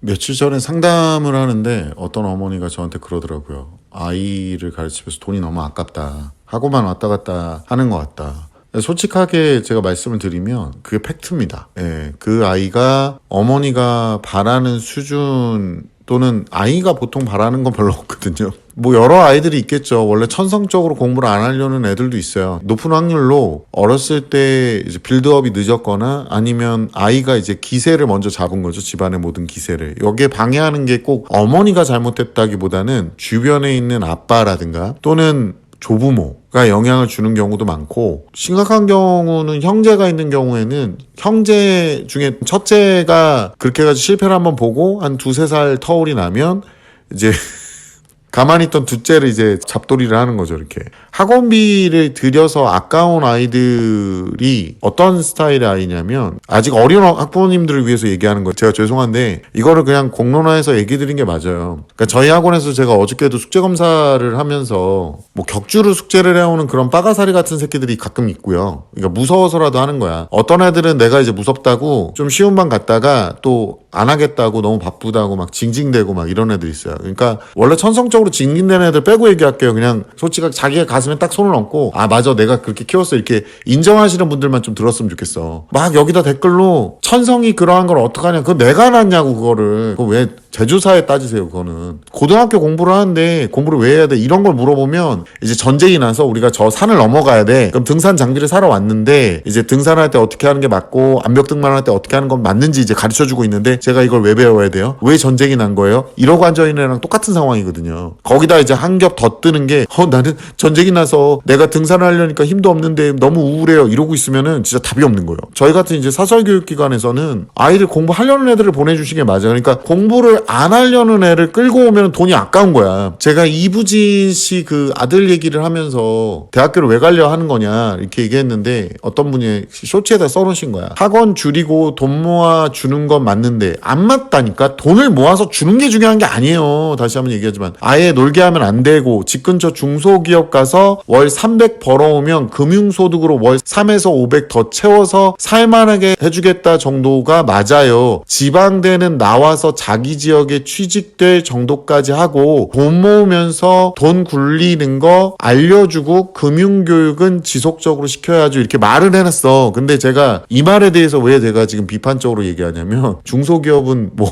며칠 전에 상담을 하는데 어떤 어머니가 저한테 그러더라고요. 아이를 가르치면서 돈이 너무 아깝다. 하고만 왔다 갔다 하는 것 같다. 솔직하게 제가 말씀을 드리면 그게 팩트입니다. 예, 그 아이가 어머니가 바라는 수준 또는 아이가 보통 바라는 건 별로 없거든요. 뭐 여러 아이들이 있겠죠. 원래 천성적으로 공부를 안 하려는 애들도 있어요. 높은 확률로 어렸을 때 이제 빌드업이 늦었거나 아니면 아이가 이제 기세를 먼저 잡은 거죠. 집안의 모든 기세를. 여기에 방해하는 게 꼭 어머니가 잘못했다기보다는 주변에 있는 아빠라든가 또는 조부모가 영향을 주는 경우도 많고, 심각한 경우는 형제가 있는 경우에는 형제 중에 첫째가 그렇게 해가지고 실패를 한번 보고 한 2-3살 터울이 나면 이제 가만히 있던 둘째를 이제 잡돌이를 하는 거죠. 이렇게 학원비를 들여서 아까운 아이들이 어떤 스타일의 아이냐면, 아직 어린 학부모님들을 위해서 얘기하는 거예요. 제가 죄송한데 이거를 그냥 공론화해서 얘기 드린 게 맞아요. 그러니까 저희 학원에서 제가 어저께도 숙제 검사를 하면서 뭐 격주로 숙제를 해오는 그런 빠가사리 같은 새끼들이 가끔 있고요. 그러니까 무서워서라도 하는 거야. 어떤 애들은 내가 이제 무섭다고 좀 쉬운 반 갔다가 또 안 하겠다고 너무 바쁘다고 막 징징대고 막 이런 애들 있어요. 그러니까 원래 천성적으로 징징대는 애들 빼고 얘기할게요. 그냥 솔직하게 자기가 가슴에 딱 손을 얹고, 아 맞아 내가 그렇게 키웠어, 이렇게 인정하시는 분들만 좀 들었으면 좋겠어. 막 여기다 댓글로 천성이 그러한 걸 어떡하냐, 그거 내가 낳냐고, 그거를 그거 왜 제조사에 따지세요. 그거는 고등학교 공부를 하는데 공부를 왜 해야 돼, 이런 걸 물어보면 이제 전쟁이 나서 우리가 저 산을 넘어가야 돼. 그럼 등산 장비를 사러 왔는데 이제 등산할 때 어떻게 하는 게 맞고 암벽 등반할 때 어떻게 하는 건 맞는지 이제 가르쳐주고 있는데 제가 이걸 왜 배워야 돼요? 왜 전쟁이 난 거예요? 이러고 앉아있는 애랑 똑같은 상황이거든요. 거기다 이제 한 겹 더 뜨는 게 나는 전쟁이 나서 내가 등산을 하려니까 힘도 없는데 너무 우울해요, 이러고 있으면은 진짜 답이 없는 거예요. 저희 같은 이제 사설교육기관에서는 아이들 공부하려는 애들을 보내주시는 게 맞아요. 그러니까 공부를 안 하려는 애를 끌고 오면 돈이 아까운 거야. 제가 이부진 씨 그 아들 얘기를 하면서 대학교를 왜 가려 하는 거냐 이렇게 얘기했는데 어떤 분이 쇼츠에다 써놓으신 거야. 학원 줄이고 돈 모아 주는 건 맞는데 안 맞다니까. 돈을 모아서 주는 게 중요한 게 아니에요. 다시 한번 얘기하지만 아예 놀게 하면 안 되고, 집 근처 중소기업 가서 월 300 벌어오면 금융소득으로 월 3에서 500 더 채워서 살만하게 해주겠다 정도가 맞아요. 지방대는 나와서 자기 지역에 취직될 정도까지 하고 돈 모으면서 돈 굴리는 거 알려주고 금융교육은 지속적으로 시켜야죠, 이렇게 말을 해놨어. 근데 제가 이 말에 대해서 왜 제가 지금 비판적으로 얘기하냐면, 중소기업은 뭐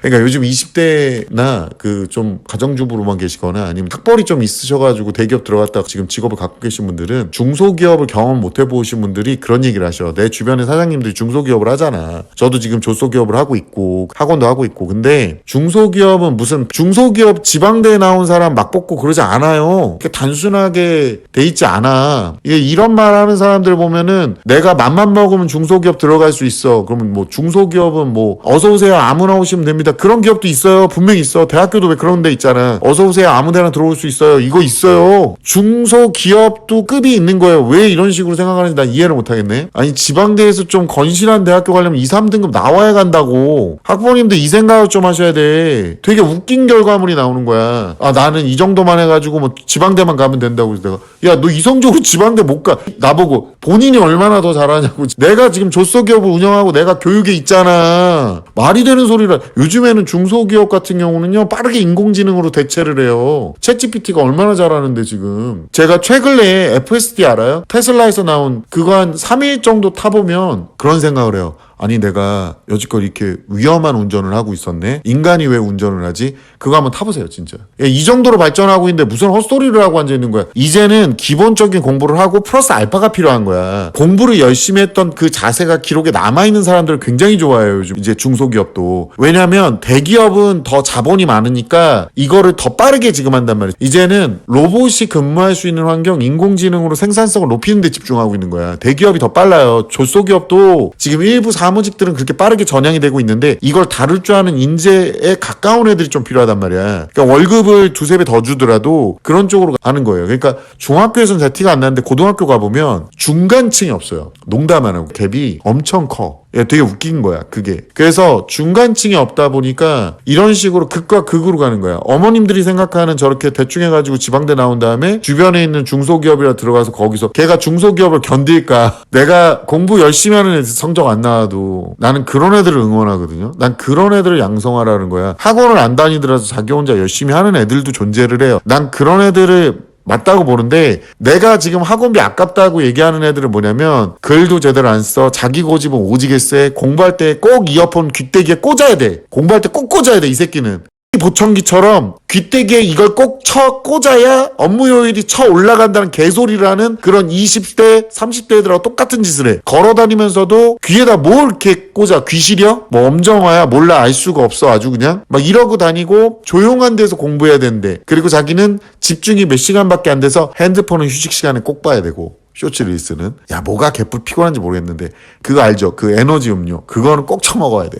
그러니까 요즘 20대나 그 좀 가정주부로만 계시거나 아니면 학벌이 좀 있으셔가지고 대기업 들어갔다가 지금 직업을 갖고 계신 분들은 중소기업을 경험 못 해보신 분들이 그런 얘기를 하셔. 내 주변에 사장님들이 중소기업을 하잖아. 저도 지금 조소기업을 하고 있고 학원도 하고 있고. 근데 중소기업은 무슨 중소기업 지방대에 나온 사람 막 뽑고 그러지 않아요. 그렇게 단순하게 돼 있지 않아. 이런 말 하는 사람들 보면은 내가 맘만 먹으면 중소기업 들어갈 수 있어. 그러면 뭐 중소기업은 뭐 어서오세요 아무나 오시면 됩니다. 그런 기업도 있어요. 분명히 있어. 대학교도 왜 그런 데 있잖아. 어서오세요 아무데나 들어올 수 있어요. 이거 있어요. 중소기업도 급이 있는 거예요. 왜 이런 식으로 생각하는지 난 이해를 못하겠네. 아니 지방대에서 좀 건실한 대학교 가려면 2, 3등급 나와야 간다고. 학부모님들 이 생각을 좀 하셔야 돼. 되게 웃긴 결과물이 나오는 거야. 아 나는 이 정도만 해가지고 뭐 지방대만 가면 된다고. 그래서 내가 야 너 이성적으로 지방대 못 가. 나보고 본인이 얼마나 더 잘하냐고. 내가 지금 조소기업을 운영하고 내가 교육에 있잖아. 말이 되는 소리라. 요즘에는 중소기업 같은 경우는요 빠르게 인공지능으로 대체를 해요. 챗GPT가 얼마나 잘하는데. 지금 제가 최근에 FSD 알아요? 테슬라에서 나온 그거 한 3일 정도 타보면 그런 생각을 해요. 아니 내가 여지껏 이렇게 위험한 운전을 하고 있었네. 인간이 왜 운전을 하지? 그거 한번 타보세요 진짜. 이 정도로 발전하고 있는데 무슨 헛소리를 하고 앉아있는 거야. 이제는 기본적인 공부를 하고 플러스 알파가 필요한 거야. 공부를 열심히 했던 그 자세가 기록에 남아있는 사람들을 굉장히 좋아해요 요즘 이제 중소기업도. 왜냐면 대기업은 더 자본이 많으니까 이거를 더 빠르게 지금 한단 말이야. 이제는 로봇이 근무할 수 있는 환경, 인공지능으로 생산성을 높이는 데 집중하고 있는 거야. 대기업이 더 빨라요. 조소기업도 지금 일부 사무직들은 그렇게 빠르게 전향이 되고 있는데 이걸 다룰 줄 아는 인재에 가까운 애들이 좀 필요하단 말이야. 그러니까 월급을 2-3배 더 주더라도 그런 쪽으로 가는 거예요. 그러니까 중학교에서는 잘 티가 안 나는데 고등학교 가보면 중간층이 없어요. 농담 안 하고 갭이 엄청 커. 되게 웃긴 거야 그게. 그래서 중간층이 없다 보니까 이런 식으로 극과 극으로 가는 거야. 어머님들이 생각하는 저렇게 대충 해가지고 지방대 나온 다음에 주변에 있는 중소기업이라 들어가서 거기서 걔가 중소기업을 견딜까. 내가 공부 열심히 하는 애들 성적 안 나와도 나는 그런 애들을 응원하거든요. 난 그런 애들을 양성하라는 거야. 학원을 안 다니더라도 자기 혼자 열심히 하는 애들도 존재를 해요. 난 그런 애들을 맞다고 보는데, 내가 지금 학원비 아깝다고 얘기하는 애들은 뭐냐면 글도 제대로 안 써, 자기 고집은 오지게 세, 공부할 때 꼭 이어폰 귀때기에 꽂아야 돼. 공부할 때 꼭 꽂아야 돼. 이 새끼는 보청기처럼 귀때기에 이걸 꼭 꽂아야 업무 효율이 올라간다는 개소리라는 그런 20대 30대 애들하고 똑같은 짓을 해. 걸어다니면서도 귀에다 뭘 이렇게 꽂아. 귀시려? 뭐 엄정화야? 몰라, 알 수가 없어. 아주 그냥 막 이러고 다니고 조용한 데서 공부해야 되는데, 그리고 자기는 집중이 몇 시간밖에 안 돼서 핸드폰은 휴식 시간에 꼭 봐야 되고, 쇼츠 릴스는 야 뭐가 개뿔 피곤한지 모르겠는데 그거 알죠? 그 에너지 음료 그거는 꼭 처먹어야 돼.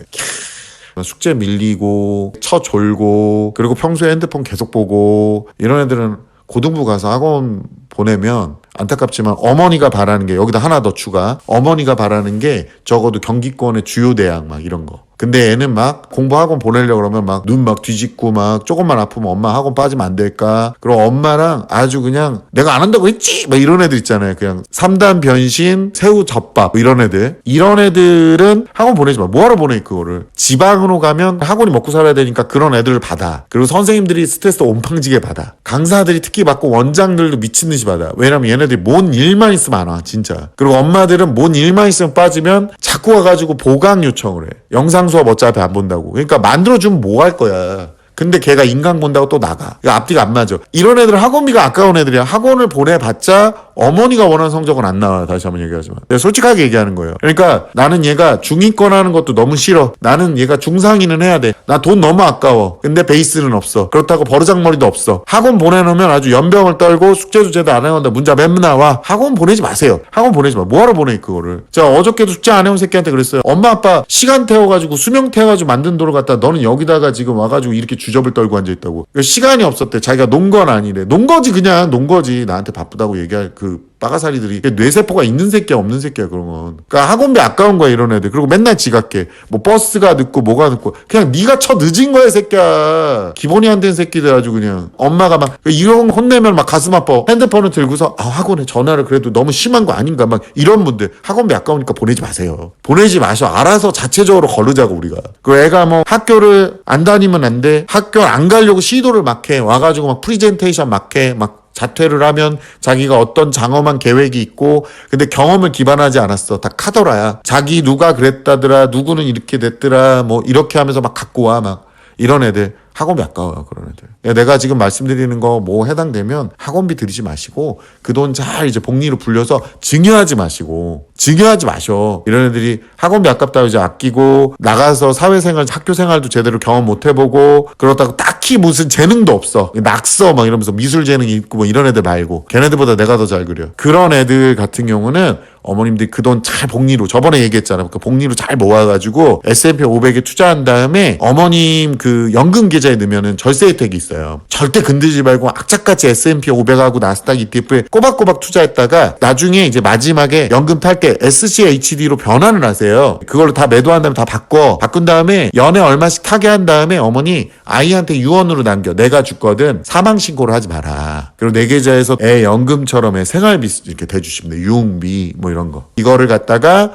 숙제 밀리고 졸고 그리고 평소에 핸드폰 계속 보고 이런 애들은 고등부 가서 학원 보내면 안타깝지만 어머니가 바라는 게, 여기다 하나 더 추가, 어머니가 바라는 게 적어도 경기권의 주요 대학 막 이런 거. 근데 애는 막 공부 학원 보내려고 그러면 막 눈 막 뒤집고 막 조금만 아프면 엄마 학원 빠지면 안 될까? 그리고 엄마랑 아주 그냥 내가 안 한다고 했지? 막 이런 애들 있잖아요. 그냥 3단 변신, 새우 젓밥 뭐 이런 애들. 이런 애들은 학원 보내지 마. 뭐하러 보내 그거를. 지방으로 가면 학원이 먹고 살아야 되니까 그런 애들을 받아. 그리고 선생님들이 스트레스 온팡지게 받아. 강사들이 특히 받고 원장들도 미친 듯이 받아. 왜냐면 얘네들이 뭔 일만 있으면 안 와 진짜. 그리고 엄마들은 뭔 일만 있으면 빠지면 자꾸 와가지고 보강 요청을 해. 영상 수업 어차피 안 본다고. 그러니까 만들어주면 뭐 할 거야. 근데 걔가 인강 본다고 또 나가. 앞뒤가 안 맞아. 이런 애들은 학원비가 아까운 애들이야. 학원을 보내봤자 어머니가 원하는 성적은 안 나와요. 다시 한번 얘기하지만. 내가 솔직하게 얘기하는 거예요. 그러니까 나는 얘가 중위권 하는 것도 너무 싫어. 나는 얘가 중상위는 해야 돼. 나 돈 너무 아까워. 근데 베이스는 없어. 그렇다고 버르장머리도 없어. 학원 보내놓으면 아주 연병을 떨고 숙제도 제대로 안 해온다. 문제 맨날 나와. 학원 보내지 마세요. 학원 보내지 마. 뭐하러 보내 그거를. 제가 어저께도 숙제 안 해온 새끼한테 그랬어요. 엄마 아빠 시간 태워가지고 수명 태워가지고 만든 돈을 갖다 너는 여기다가 지금 와가지고 이렇게 주접을 떨고 앉아있다고. 시간이 없었대. 자기가 논 건 아니래. 논 거지 그냥 논 거지. 나한테 바쁘다고 얘기할 그 빠가사리들이. 뇌세포가 있는 새끼야 없는 새끼야 그런 건. 그러니까 학원비 아까운 거야 이런 애들. 그리고 맨날 지각해. 뭐 버스가 늦고 뭐가 늦고. 그냥 네가 늦은 거야 새끼야. 기본이 안 된 새끼들 아주 그냥. 엄마가 막 이런 혼내면 막 가슴 아파. 핸드폰을 들고서 학원에 전화를 그래도 너무 심한 거 아닌가 막 이런 분들. 학원비 아까우니까 보내지 마세요. 보내지 마셔. 알아서 자체적으로 거르자고 우리가. 그 애가 뭐 학교를 안 다니면 안 돼. 학교 안 가려고 시도를 막 해. 와가지고 막 프리젠테이션 막 해. 막 자퇴를 하면 자기가 어떤 장엄한 계획이 있고, 근데 경험을 기반하지 않았어. 다 카더라야. 자기 누가 그랬다더라, 누구는 이렇게 됐더라, 뭐 이렇게 하면서 막 갖고 와. 막 이런 애들. 학원비 아까워요 그런 애들. 내가 지금 말씀드리는 거 뭐 해당되면 학원비 들이지 마시고 그 돈 잘 이제 복리로 불려서 증여하지 마셔. 이런 애들이 학원비 아깝다고 이제 아끼고 나가서 사회생활 학교생활도 제대로 경험 못 해보고 그렇다고 딱히 무슨 재능도 없어. 낙서 막 이러면서 미술 재능이 있고 뭐 이런 애들 말고, 걔네들보다 내가 더 잘 그려. 그런 애들 같은 경우는 어머님들이 그 돈 잘 복리로, 저번에 얘기했잖아요. 그 복리로 잘 모아가지고 S&P 500에 투자한 다음에 어머님 그 연금 계좌에 넣으면은 절세 혜택이 있어요. 절대 건들지 말고 악착같이 S&P 500하고 나스닥 ETF에 꼬박꼬박 투자했다가 나중에 이제 마지막에 연금 탈 때 SCHD로 변환을 하세요. 그걸로 다 매도한 다음에 다 바꾼 다음에 연에 얼마씩 타게 한 다음에 어머니 아이한테 유언으로 남겨. 내가 죽거든 사망신고를 하지 마라. 그리고 내 계좌에서 애 연금처럼 애 생활비 이렇게 대주시면 돼. 유흥비 뭐 이런 거. 이거를 갖다가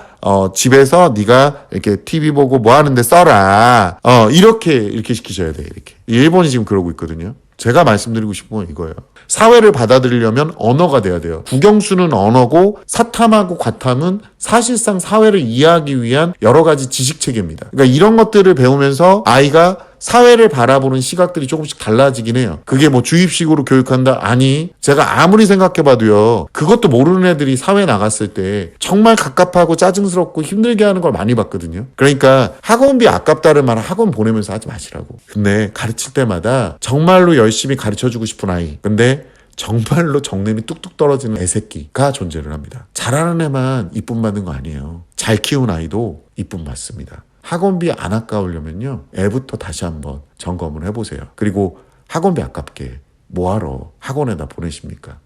집에서 네가 이렇게 TV 보고 뭐 하는데 써라. 이렇게 시키셔야 돼. 이렇게. 일본이 지금 그러고 있거든요. 제가 말씀드리고 싶은 건 이거예요. 사회를 받아들이려면 언어가 돼야 돼요. 국영수는 언어고 사탐하고 과탐은 사실상 사회를 이해하기 위한 여러 가지 지식 체계입니다. 그러니까 이런 것들을 배우면서 아이가 사회를 바라보는 시각들이 조금씩 달라지긴 해요. 그게 뭐 주입식으로 교육한다? 아니, 제가 아무리 생각해봐도요, 그것도 모르는 애들이 사회 나갔을 때 정말 갑갑하고 짜증스럽고 힘들게 하는 걸 많이 봤거든요. 그러니까 학원비 아깝다는 말은 학원 보내면서 하지 마시라고. 근데 가르칠 때마다 정말로 열심히 가르쳐주고 싶은 아이, 근데 정말로 정념이 뚝뚝 떨어지는 애새끼가 존재를 합니다. 잘하는 애만 이쁨 받는 거 아니에요. 잘 키운 아이도 이쁨 받습니다. 학원비 안 아까우려면요, 애부터 다시 한번 점검을 해보세요. 그리고 학원비 아깝게 뭐하러 학원에다 보내십니까?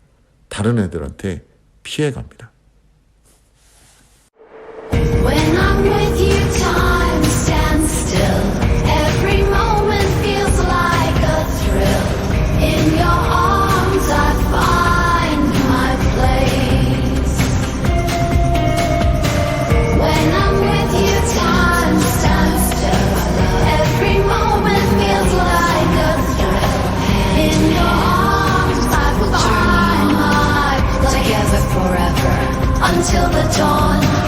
다른 애들한테 피해갑니다. When I'm with you. until the dawn.